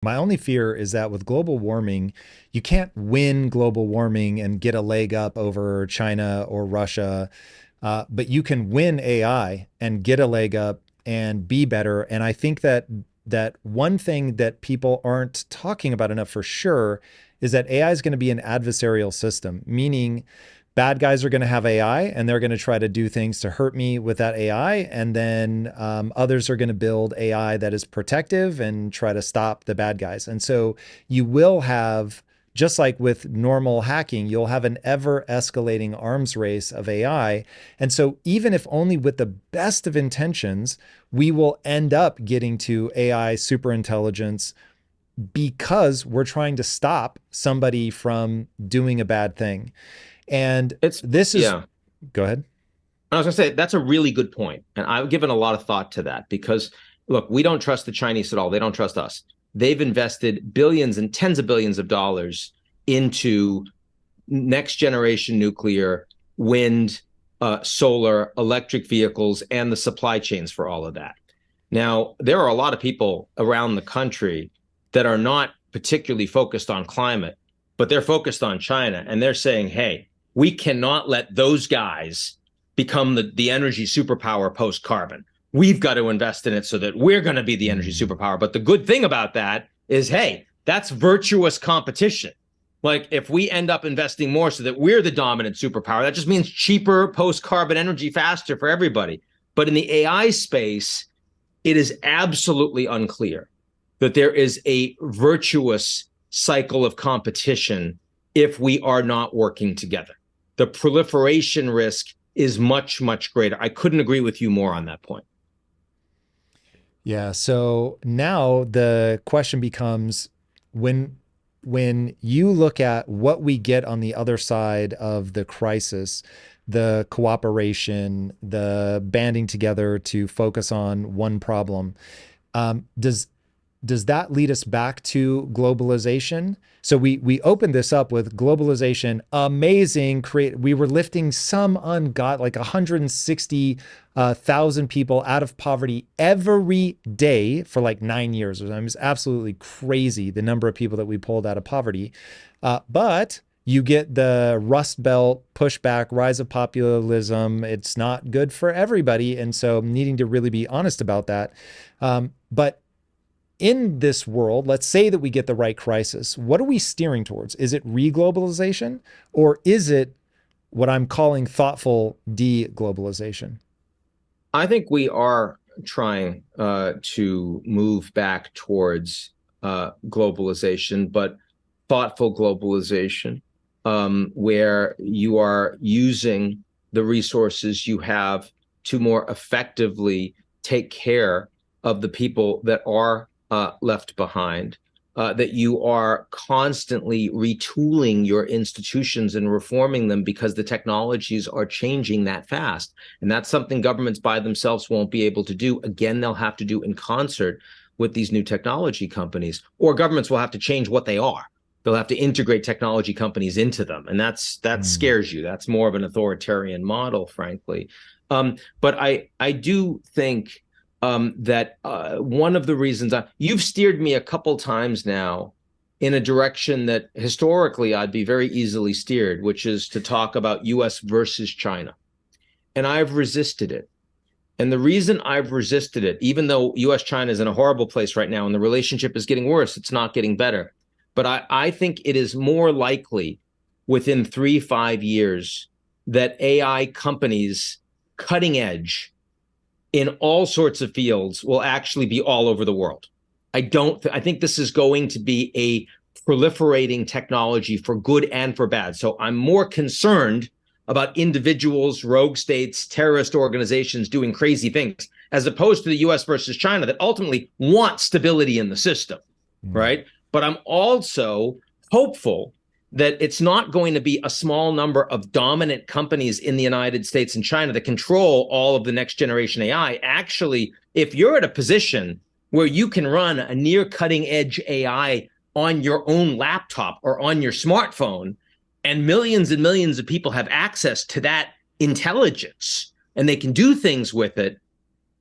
My only fear is that with global warming, you can't win global warming and get a leg up over China or Russia, but you can win AI and get a leg up and be better. And I think that one thing that people aren't talking about enough for sure is that AI is going to be an adversarial system, meaning bad guys are going to have AI and they're going to try to do things to hurt me with that AI. And then others are going to build AI that is protective and try to stop the bad guys. And so you will have, just like with normal hacking, you'll have an ever escalating arms race of AI. And so even if only with the best of intentions, we will end up getting to AI superintelligence because we're trying to stop somebody from doing a bad thing. And It's this is, yeah. go ahead. I was gonna say that's a really good point, and I've given a lot of thought to that because look, we don't trust the Chinese at all. They don't trust us. They've invested billions and tens of billions of dollars into next generation nuclear, wind, solar, electric vehicles, and the supply chains for all of that. Now, there are a lot of people around the country that are not particularly focused on climate, but they're focused on China, and they're saying, hey, we cannot let those guys become the energy superpower post carbon. We've got to invest in it so that we're going to be the energy Mm. superpower. But the good thing about that is, hey, that's virtuous competition. Like if we end up investing more so that we're the dominant superpower, that just means cheaper post carbon energy faster for everybody. But in the AI space, it is absolutely unclear that there is a virtuous cycle of competition if we are not working together. The proliferation risk is much, much greater. I couldn't agree with you more on that point. Yeah. So now the question becomes when when you look at what we get on the other side of the crisis, the cooperation, the banding together to focus on one problem, does that lead us back to globalization? So we opened this up with globalization, amazing. Create. We were lifting some ungod like 160,000 people out of poverty every day for like 9 years. I mean, it's absolutely crazy the number of people that we pulled out of poverty. But you get the Rust Belt pushback, rise of populism. It's not good for everybody, and so needing to really be honest about that. But in this world, let's say that we get the right crisis. What are we steering towards? Is it reglobalization or is it what I'm calling thoughtful deglobalization? I think we are trying to move back towards globalization, but thoughtful globalization, where you are using the resources you have to more effectively take care of the people that are left behind, that you are constantly retooling your institutions and reforming them because the technologies are changing that fast. And that's something governments by themselves won't be able to do. Again, they'll have to do in concert with these new technology companies, or governments will have to change what they are. They'll have to integrate technology companies into them. And that Mm. scares you. That's more of an authoritarian model, frankly. But I do think that one of the reasons you've steered me a couple times now in a direction that historically I'd be very easily steered, which is to talk about US versus China. And I've resisted it. And the reason I've resisted it, even though US China is in a horrible place right now and the relationship is getting worse, it's not getting better. But I think it is more likely within 3, 5 years that AI companies, cutting edge, in all sorts of fields will actually be all over the world. I think this is going to be a proliferating technology for good and for bad. So I'm more concerned about individuals, rogue states, terrorist organizations doing crazy things, as opposed to the US versus China that ultimately want stability in the system, Mm. right? But I'm also hopeful that it's not going to be a small number of dominant companies in the United States and China that control all of the next generation AI. Actually, if you're at a position where you can run a near cutting edge AI on your own laptop or on your smartphone, and millions of people have access to that intelligence and they can do things with it,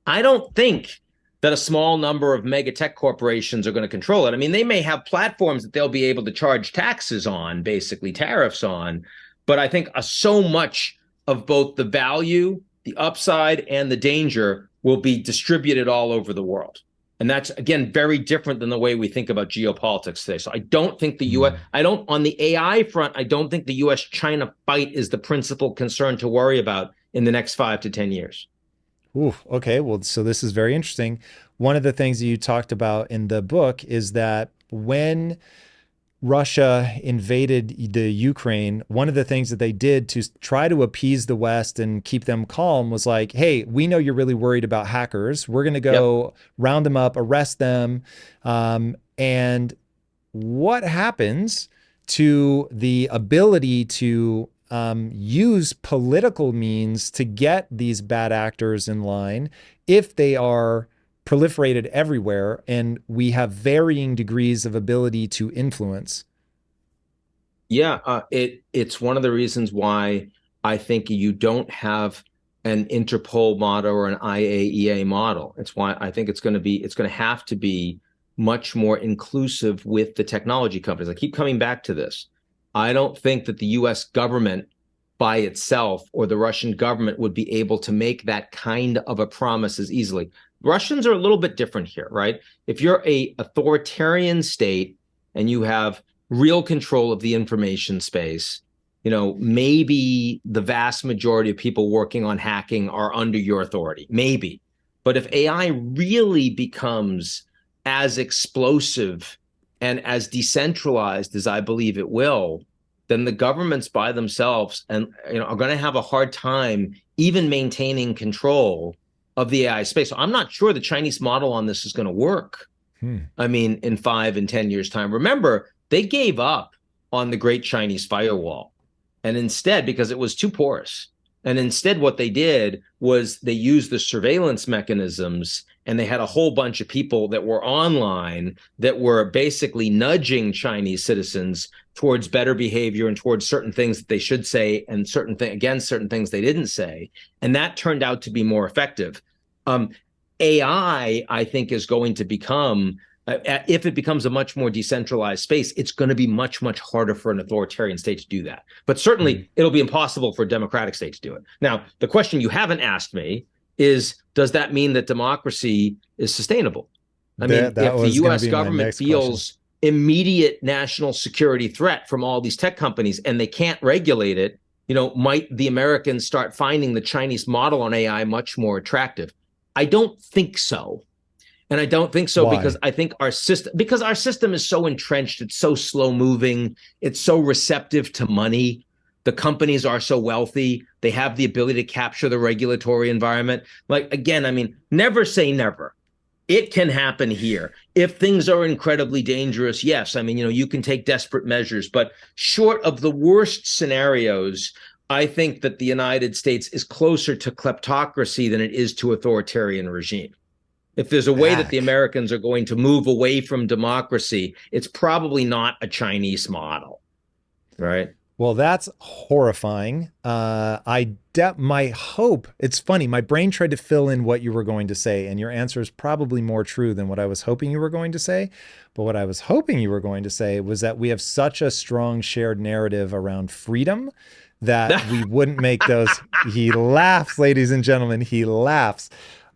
I don't think that a small number of mega tech corporations are going to control it. I mean, they may have platforms that they'll be able to charge taxes on, basically tariffs on, but I think so much of both the value, the upside, and the danger will be distributed all over the world. And that's, again, very different than the way we think about geopolitics today. So I don't think the US, I don't, on the AI front, I don't think the US China fight is the principal concern to worry about in the next 5 to 10 years. Ooh, okay. Well, so this is very interesting. One of the things that you talked about in the book is that when Russia invaded the Ukraine, one of the things that they did to try to appease the West and keep them calm was like, hey, we know you're really worried about hackers. We're going to Yep. go round them up, arrest them. And what happens to the ability to use political means to get these bad actors in line if they are proliferated everywhere and we have varying degrees of ability to influence? Yeah, it's one of the reasons why I think you don't have an Interpol model or an IAEA model. It's why I think it's going to have to be much more inclusive with the technology companies. I keep coming back to this. I don't think that the US government by itself or the Russian government would be able to make that kind of a promise as easily. Russians are a little bit different here, right? If you're a authoritarian state and you have real control of the information space, maybe the vast majority of people working on hacking are under your authority, maybe. But if AI really becomes as explosive and as decentralized as I believe it will, then the governments by themselves and are going to have a hard time even maintaining control of the AI space. So I'm not sure the Chinese model on this is going to work. I mean, in 5 and 10 years' time. Remember, they gave up on the Great Chinese Firewall. And instead, because it was too porous, and instead what they did was they used the surveillance mechanisms, and they had a whole bunch of people that were online that were basically nudging Chinese citizens towards better behavior and towards certain things that they should say and against certain things they didn't say. And that turned out to be more effective. AI, I think, is going to become, if it becomes a much more decentralized space, it's going to be much, much harder for an authoritarian state to do that. But certainly it'll be impossible for a democratic state to do it. Now, the question you haven't asked me is, does that mean that democracy is sustainable? I mean, That if the was going to US be my government next question. feels immediate national security threat from all these tech companies and they can't regulate it, might the Americans start finding the Chinese model on AI much more attractive? I don't think so. And I don't think so because Why? I think our system is so entrenched, it's so slow moving, it's so receptive to money. The companies are so wealthy, they have the ability to capture the regulatory environment. Like, again, I mean, never say never. It can happen here. If things are incredibly dangerous, yes, I mean, you can take desperate measures, but short of the worst scenarios, I think that the United States is closer to kleptocracy than it is to authoritarian regime. If there's a way that the Back. Americans are going to move away from democracy, it's probably not a Chinese model, right? Well, that's horrifying. My hope, it's funny, my brain tried to fill in what you were going to say, and your answer is probably more true than what I was hoping you were going to say. But what I was hoping you were going to say was that we have such a strong shared narrative around freedom that we wouldn't make those. He laughs, ladies and gentlemen. He laughs.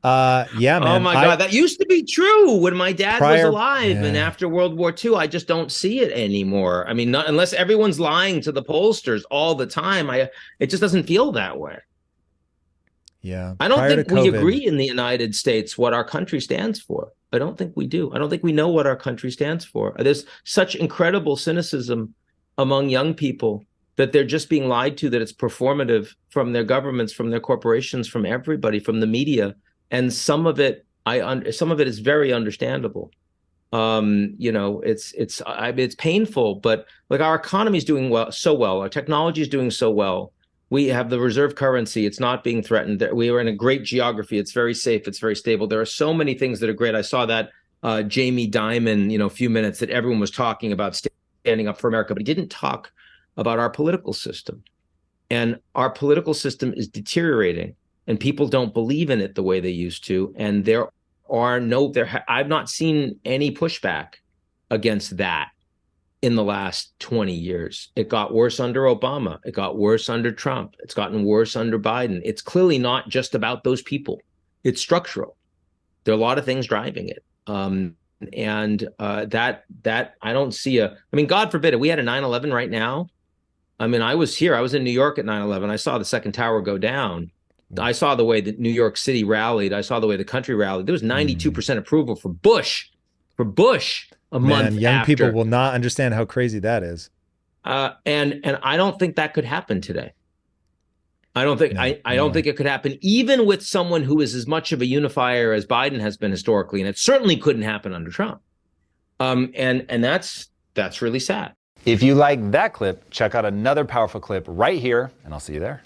Yeah, Oh man. my God, that used to be true when my dad was alive, and Yeah. after World War II, I just don't see it anymore. I mean, not unless everyone's lying to the pollsters all the time. It just doesn't feel that way. Yeah. I don't Prior to think we COVID. agree in the United States what our country stands for. I don't think we do. I don't think we know what our country stands for. There's such incredible cynicism among young people that they're just being lied to, that it's performative from their governments, from their corporations, from everybody, from the media. And some of it, some of it is very understandable. It's painful, but like our economy is doing so well. Our technology is doing so well. We have the reserve currency. It's not being threatened. We are in a great geography. It's very safe. It's very stable. There are so many things that are great. I saw that Jamie Dimon, a few minutes that everyone was talking about standing up for America, but he didn't talk about our political system. And our political system is deteriorating, and people don't believe in it the way they used to. And they're are no, I've not seen any pushback against that in the last 20 years. It got worse under Obama. It got worse under Trump. It's gotten worse under Biden. It's clearly not just about those people. It's structural. There are a lot of things driving it. That I don't see I mean, God forbid, if we had a 9/11 right now, I mean, I was in New York at 9/11. I saw the second tower go down. I saw the way that New York City rallied. I saw the way the country rallied. There was 92% approval for Bush a Man, month young people after. will not understand how crazy that is. And I don't think that could happen today. I don't think No, I no don't way. think it could happen even with someone who is as much of a unifier as Biden has been historically, and it certainly couldn't happen under Trump. And that's really sad. If you like that clip, check out another powerful clip right here, and I'll see you there.